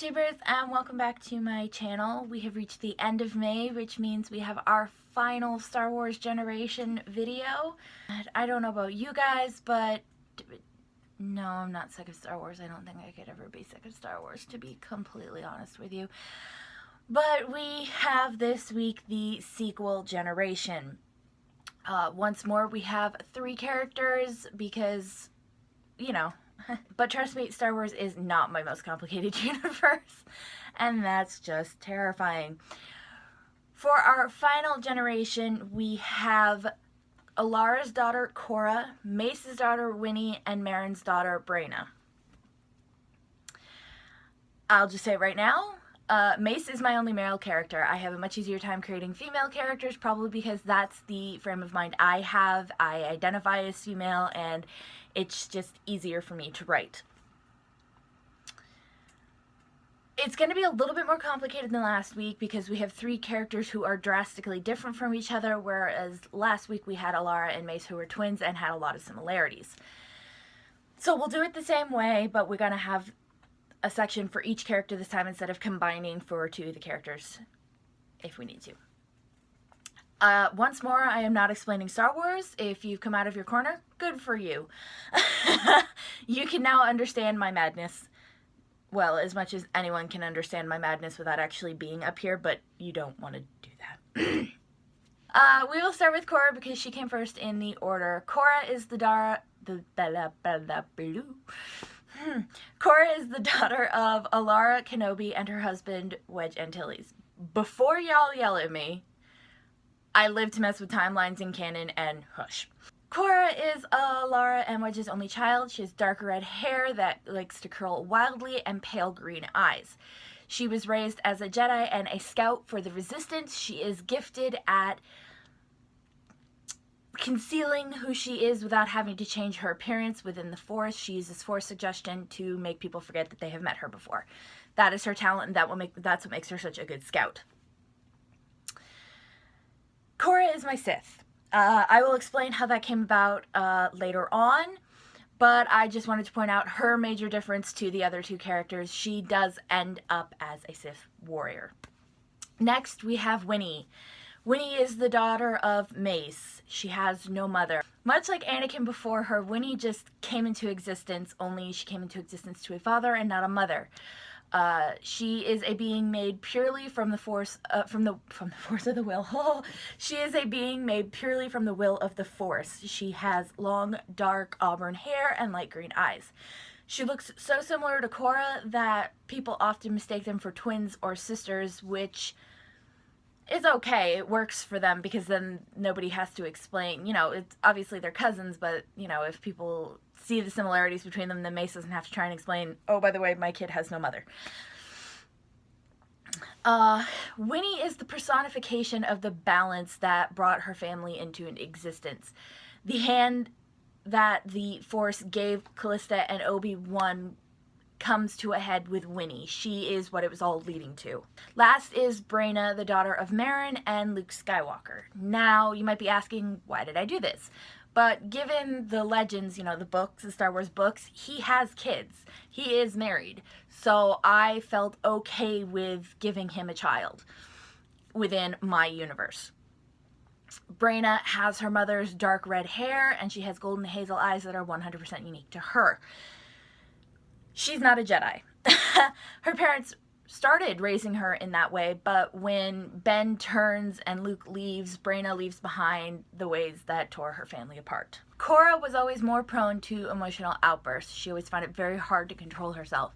YouTubers, and welcome back to my channel. We have reached the end of May, which means we have our final Star Wars Generation video. And I don't know about you guys, but no, I'm not sick of Star Wars. I don't think I could ever be sick of Star Wars, to be completely honest with you. But we have this week the sequel generation. Once more, we have 3 characters because, you know, but trust me, Star Wars is not my most complicated universe, and that's just terrifying. For our final generation, we have Alara's daughter, Cora, Mace's daughter, Winnie, and Marin's daughter, Brayna. I'll just say it right now, Mace is my only male character. I have a much easier time creating female characters, probably because that's the frame of mind I have. I identify as female, and it's just easier for me to write. It's going to be a little bit more complicated than last week because we have 3 characters who are drastically different from each other, whereas last week we had Alara and Mace who were twins and had a lot of similarities. So we'll do it the same way, but we're going to have a section for each character this time instead of combining for 2 of the characters if we need to. Once more, I am not explaining Star Wars. If you've come out of your corner, good for you. You can now understand my madness. Well, as much as anyone can understand my madness without actually being up here, but you don't want to do that. We will start with Cora because she came first in the order. Cora is the daughter of Alara Kenobi and her husband, Wedge Antilles. Before y'all yell at me, I live to mess with timelines and canon, and hush. Cora is Alara and Wedge's only child. She has dark red hair that likes to curl wildly and pale green eyes. She was raised as a Jedi and a scout for the Resistance. She is gifted at concealing who she is without having to change her appearance within the Force. She uses Force suggestion to make people forget that they have met her before. That is her talent, and that's what makes her such a good scout. Cora is my Sith. I will explain how that came about later on, but I just wanted to point out her major difference to the other 2 characters. She does end up as a Sith warrior. Next, we have Winnie. Winnie is the daughter of Mace. She has no mother. Much like Anakin before her, Winnie just came into existence, only she came into existence to a father and not a mother. She is a being made purely from the force, from the force of the will. She is a being made purely from the will of the Force. She has long, dark auburn hair and light green eyes. She looks so similar to Cora that people often mistake them for twins or sisters, which is okay. It works for them because then nobody has to explain. You know, it's obviously they're cousins, but, you know, if people see the similarities between them, then Mace doesn't have to try and explain, oh, by the way, my kid has no mother. Winnie is the personification of the balance that brought her family into an existence. The hand that the Force gave Callista and Obi-Wan comes to a head with Winnie. She is what it was all leading to. Last is Brayna, the daughter of Marin and Luke Skywalker. Now, you might be asking, why did I do this? But given the legends, you know, the books, the Star Wars books, he has kids. He is married. So I felt okay with giving him a child within my universe. Brayna has her mother's dark red hair, and she has golden hazel eyes that are 100% unique to her. She's not a Jedi. Her parents started raising her in that way, but when Ben turns and Luke leaves, Brayna leaves behind the ways that tore her family apart. Cora was always more prone to emotional outbursts. She always found it very hard to control herself.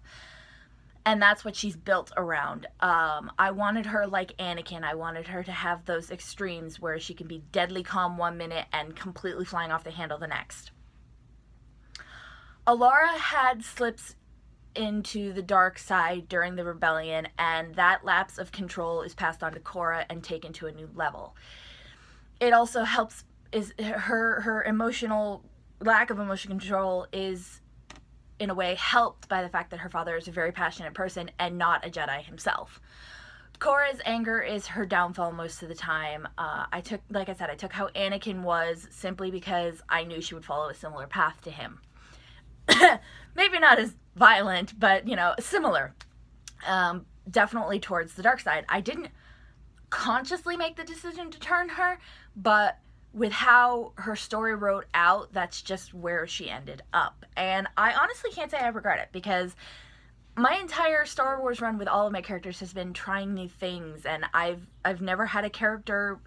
And that's what she's built around. I wanted her like Anakin. I wanted her to have those extremes where she can be deadly calm one minute and completely flying off the handle the next. Alara had slips into the dark side during the rebellion, and that lapse of control is passed on to Cora and taken to a new level. It also helps, her emotional lack of emotional control is in a way helped by the fact that her father is a very passionate person and not a Jedi himself. Cora's anger is her downfall most of the time. I took how Anakin was simply because I knew she would follow a similar path to him. Maybe not as violent, but, you know, similar. definitely towards the dark side. I didn't consciously make the decision to turn her, but with how her story wrote out, that's just where she ended up. And I honestly can't say I regret it, because my entire Star Wars run with all of my characters has been trying new things, and I've never had a character,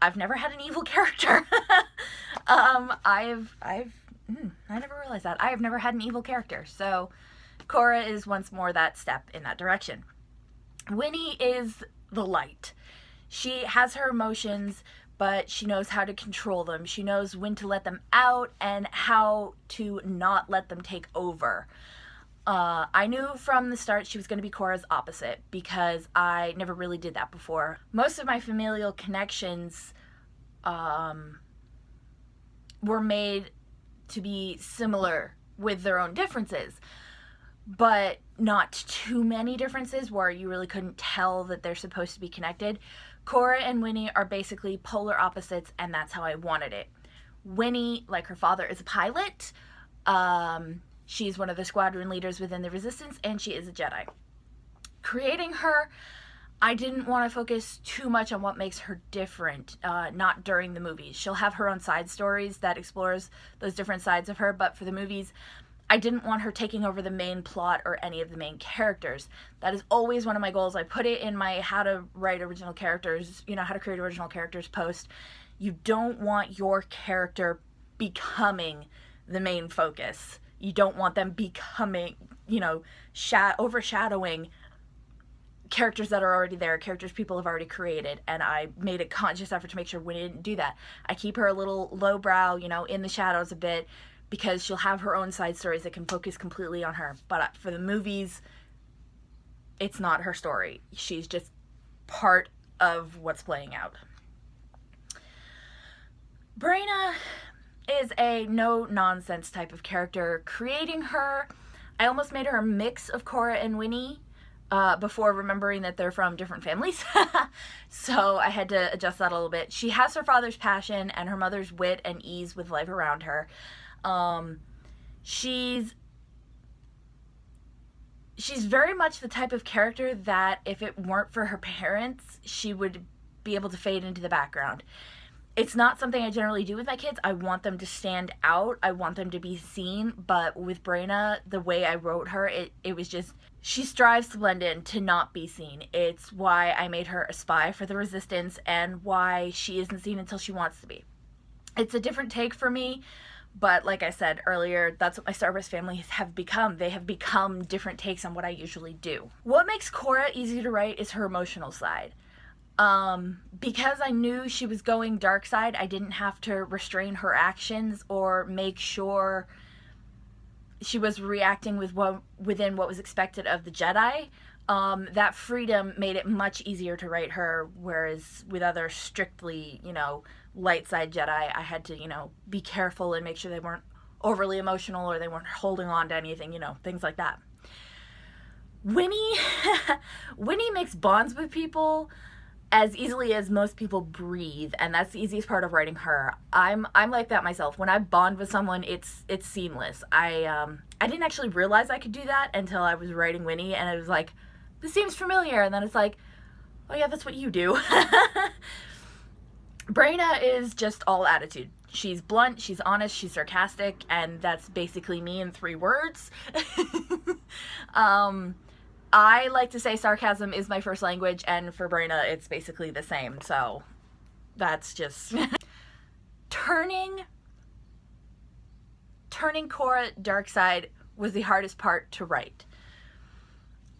I've never had an evil character. I never realized that. I have never had an evil character. So Cora is once more that step in that direction. Winnie is the light. She has her emotions, but she knows how to control them. She knows when to let them out and how to not let them take over. I knew from the start she was going to be Cora's opposite, because I never really did that before. Most of my familial connections were made to be similar with their own differences, but not too many differences where you really couldn't tell that they're supposed to be connected. Cora and Winnie are basically polar opposites, and that's how I wanted it. Winnie, like her father, is a pilot. She's one of the squadron leaders within the Resistance, and she is a Jedi. Creating her, I didn't want to focus too much on what makes her different, not during the movies. She'll have her own side stories that explores those different sides of her, but for the movies, I didn't want her taking over the main plot or any of the main characters. That is always one of my goals. I put it in my how to write original characters, how to create original characters post. You don't want your character becoming the main focus. You don't want them becoming, overshadowing characters that are already there, characters people have already created, and I made a conscious effort to make sure we didn't do that. I keep her a little lowbrow, in the shadows a bit, because she'll have her own side stories that can focus completely on her. But for the movies, it's not her story. She's just part of what's playing out. Brina is a no-nonsense type of character. Creating her, I almost made her a mix of Cora and Winnie before remembering that they're from different families. So I had to adjust that a little bit. She has her father's passion and her mother's wit and ease with life around her. She's very much the type of character that if it weren't for her parents, she would be able to fade into the background. It's not something I generally do with my kids. I want them to stand out. I want them to be seen. But with Brina, the way I wrote her, it was just, she strives to blend in, to not be seen. It's why I made her a spy for the Resistance, and why she isn't seen until she wants to be. It's a different take for me. But like I said earlier, that's what my Star Wars families have become. They have become different takes on what I usually do. What makes Cora easy to write is her emotional side. Because I knew she was going dark side, I didn't have to restrain her actions or make sure she was reacting within what was expected of the Jedi. That freedom made it much easier to write her, whereas with other strictly, light side Jedi, I had to, be careful and make sure they weren't overly emotional or they weren't holding on to anything, things like that. Winnie makes bonds with people as easily as most people breathe, and that's the easiest part of writing her. I'm like that myself. When I bond with someone, it's seamless. I didn't actually realize I could do that until I was writing Winnie, and it was like, this seems familiar, and then it's like, oh yeah, that's what you do. Brina is just all attitude. She's blunt, she's honest, she's sarcastic, and that's basically me in 3 words. I like to say sarcasm is my first language, and for Brina, it's basically the same, so that's just... Turning Cora dark side was the hardest part to write.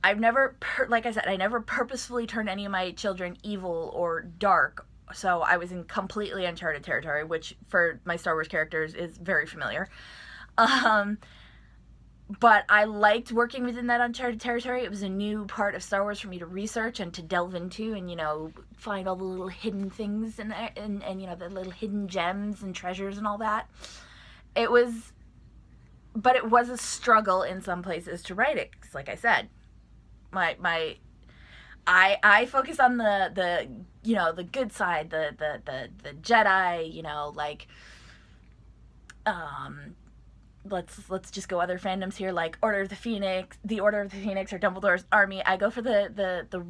I've never, like I said, I never purposefully turned any of my children evil or dark, so I was in completely uncharted territory, which for my Star Wars characters is very familiar. But I liked working within that uncharted territory. It was a new part of Star Wars for me to research and to delve into and, find all the little hidden things and the little hidden gems and treasures and all that. But it was a struggle in some places to write it, 'cause like I said, I focus on the good side, the Jedi, let's just go other fandoms here, like Order of the Phoenix, the Order of the Phoenix, or Dumbledore's Army. I go for the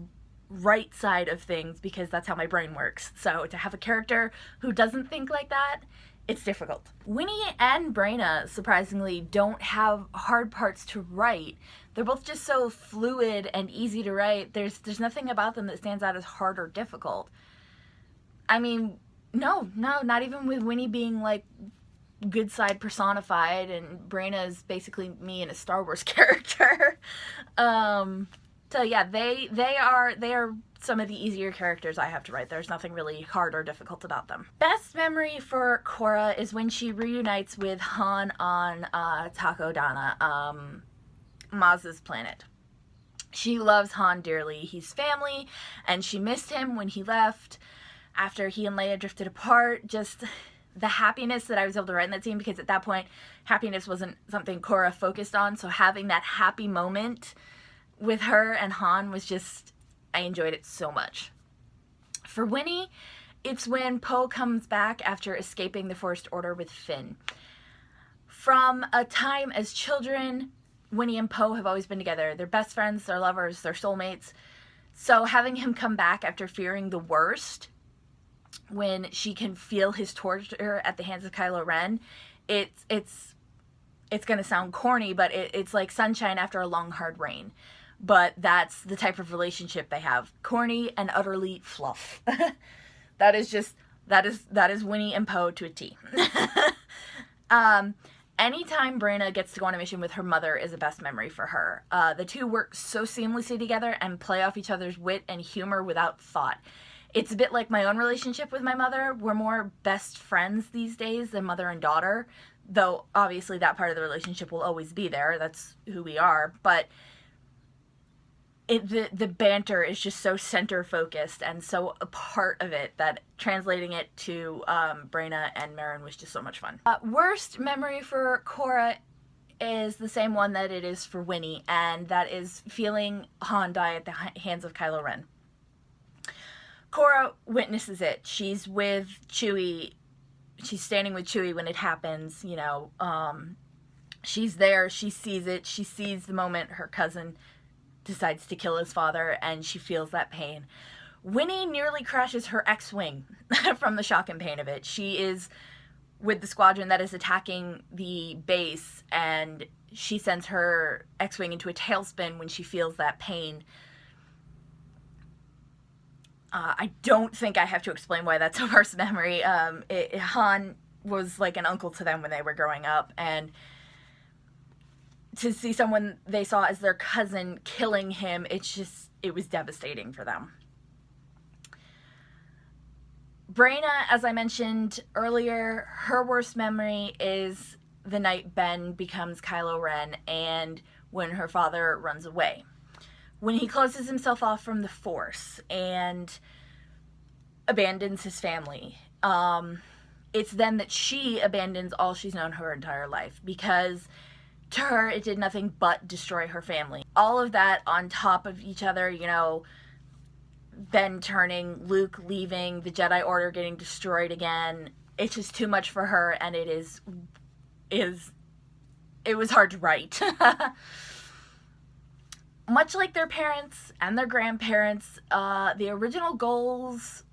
right side of things because that's how my brain works. So to have a character who doesn't think like that, it's difficult. Winnie and Brenna, surprisingly, don't have hard parts to write. They're both just so fluid and easy to write. There's nothing about them that stands out as hard or difficult. I mean, no, not even with Winnie being like good side personified, and Brenna is basically me in a Star Wars character. So yeah, they are some of the easier characters I have to write. There's nothing really hard or difficult about them. Best memory for Korra is when she reunites with Han on Takodana, Maz's planet. She loves Han dearly. He's family, and she missed him when he left after he and Leia drifted apart. Just the happiness that I was able to write in that scene, because at that point, happiness wasn't something Korra focused on, so having that happy moment with her and Han was just, I enjoyed it so much. For Winnie, it's when Poe comes back after escaping the First Order with Finn. From a time as children, Winnie and Poe have always been together. They're best friends, they're lovers, they're soulmates. So having him come back after fearing the worst, when she can feel his torture at the hands of Kylo Ren, it's gonna sound corny, but it's like sunshine after a long hard rain. But that's the type of relationship they have. Corny and utterly fluff. That is Winnie and Poe to a T. Anytime Brenna gets to go on a mission with her mother is a best memory for her. The two work so seamlessly together and play off each other's wit and humor without thought. It's a bit like my own relationship with my mother. We're more best friends these days than mother and daughter, though obviously that part of the relationship will always be there. That's who we are. But the banter is just so center focused and so a part of it that translating it to Brenna and Marin was just so much fun. Worst memory for Korra is the same one that it is for Winnie, and that is feeling Han die at the hands of Kylo Ren. Korra witnesses it. She's with Chewie. She's standing with Chewie when it happens, you know. She's there. She sees it. She sees the moment her cousin decides to kill his father, and she feels that pain. Winnie nearly crashes her X-Wing from the shock and pain of it. She is with the squadron that is attacking the base, and she sends her X-Wing into a tailspin when she feels that pain. I don't think I have to explain why that's a worst memory. Han was like an uncle to them when they were growing up, and to see someone they saw as their cousin killing him, it was devastating for them. Brenna, as I mentioned earlier, her worst memory is the night Ben becomes Kylo Ren and when her father runs away. When he closes himself off from the Force and abandons his family. It's then that she abandons all she's known her entire life, because to her it did nothing but destroy her family. All of that on top of each other, you know, Ben turning, Luke leaving, the Jedi Order getting destroyed again. It's just too much for her, and it was hard to write. Much like their parents and their grandparents, the original goals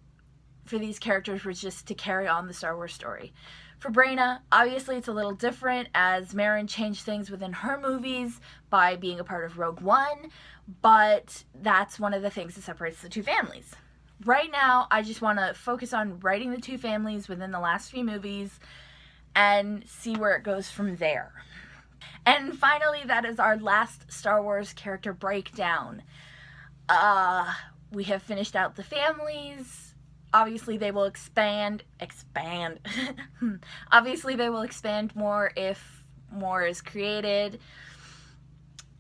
for these characters were just to carry on the Star Wars story. For Brenna, obviously it's a little different, as Marin changed things within her movies by being a part of Rogue One, but that's one of the things that separates the two families. Right now, I just want to focus on writing the two families within the last few movies and see where it goes from there. And finally, that is our last Star Wars character breakdown. We have finished out the families. Obviously, they will expand. Obviously, they will expand more if more is created.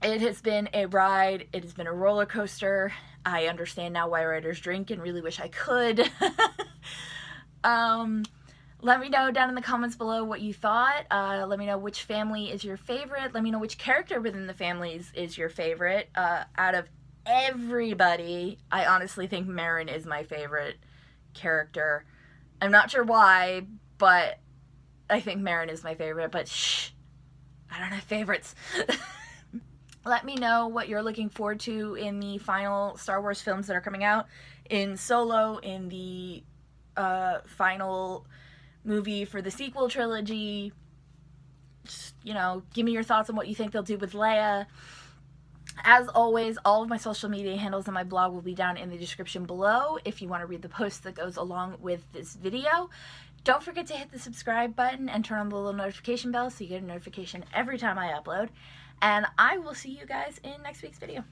It has been a ride. It has been a roller coaster. I understand now why writers drink and really wish I could. Let me know down in the comments below what you thought. Let me know which family is your favorite. Let me know which character within the families is your favorite. Out of everybody, I honestly think Marin is my favorite character. I'm not sure why, but I think Marin is my favorite. But shh, I don't have favorites. Let me know what you're looking forward to in the final Star Wars films that are coming out, in Solo, in the final movie for the sequel trilogy. Just, you know, give me your thoughts on what you think they'll do with Leia. As always, all of my social media handles and my blog will be down in the description below if you want to read the post that goes along with this video. Don't forget to hit the subscribe button and turn on the little notification bell so you get a notification every time I upload. And I will see you guys in next week's video.